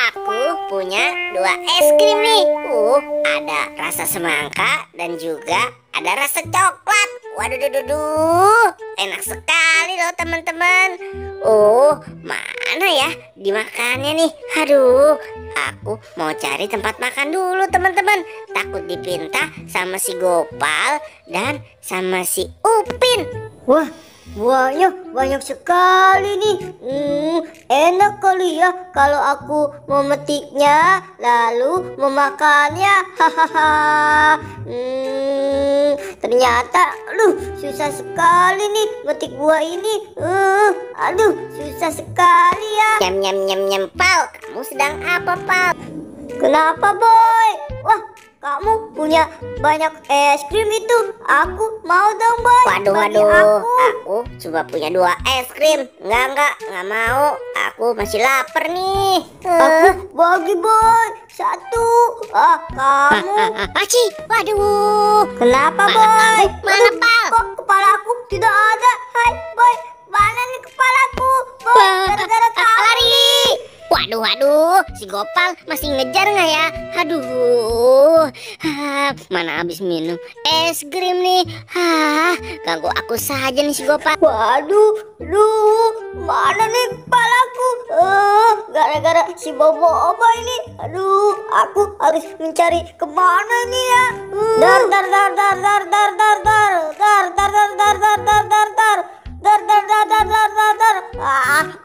Aku punya 2 es krim nih. Ada rasa semangka dan juga ada rasa coklat. Waduh, enak sekali loh teman-teman. Mana ya dimakannya nih? Aduh, aku mau cari tempat makan dulu teman-teman. Takut dipinta sama si Gopal dan sama si Upin. Wah, buahnya banyak sekali nih. Enak kali ya kalau aku memetiknya lalu memakannya. Hahaha. Ternyata susah sekali nih metik buah ini. Susah sekali ya. Nyam, Pal. Kamu sedang apa, Pal? Kenapa, Boy? Wah, kamu punya banyak es krim itu. Aku mau dong, Boy. Waduh, aku cuma punya 2 es krim. Enggak mau. Aku masih lapar nih. Aku bagi, Boy. 1. Kamu. Aci, waduh. Kenapa, Boy? Mana, Pal? Kok kepalaku tidak ada? Hai, Boy. Mana nih kepalaku? Boy, gara-gara kamu. Lari. Waduh, si Gopal masih ngejar nggak ya? Aduh, mana habis minum es krim nih. Ganggu aku saja nih si Gopal. Waduh, mana nih kepalaku? Gara-gara si Bobo ini. Aku harus mencari kemana nih ya?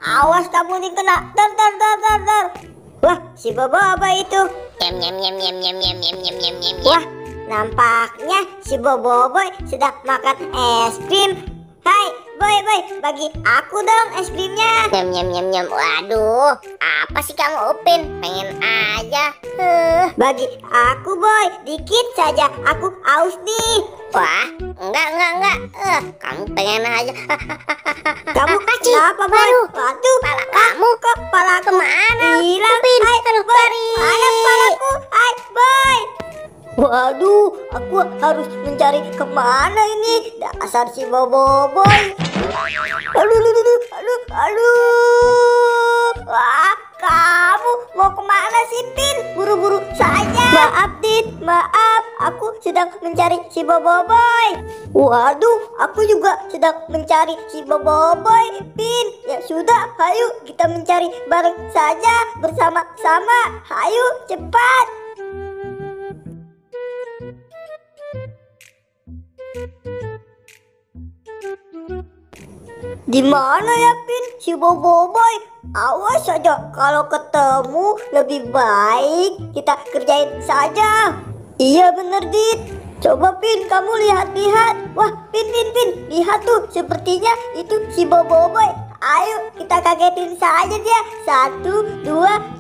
Awas kamu nih kena. Wah, si Bobo apa itu? Nyam. Wah, nampaknya si Bobo sedang makan es krim. Hai, Boy, bagi aku dong es krimnya. Nyam. Waduh, apa sih kamu Upin? Pengen aja. Bagi aku, Boy, dikit saja. Aku haus nih. Wah, enggak. Kamu pengen aja. Kamu kenapa, Boy? Waduh, Pala kamu kok palaku kemana? hilang? Upin, Hai, aduh, Boy, lari. mana palaku? Hai, Boy. Waduh, aku harus mencari kemana ini? Dasar si Bobo. Wah, kamu mau kemana sih, Pin? Buru-buru saja. Maaf, Tin. Maaf, aku sedang mencari si Bobo. Waduh, aku juga sedang mencari si Bobo, Pin. Ya sudah, ayo kita mencari bareng saja bersama-sama. Ayo, cepat. Di mana ya, Pin, si Bobo? Awas saja kalau ketemu, lebih baik kita kerjain saja. Iya bener, Dit. Coba, Pin, kamu lihat-lihat. Wah, Pin, lihat tuh, sepertinya itu si Bobo. Ayo kita kagetin saja dia. 1, 2,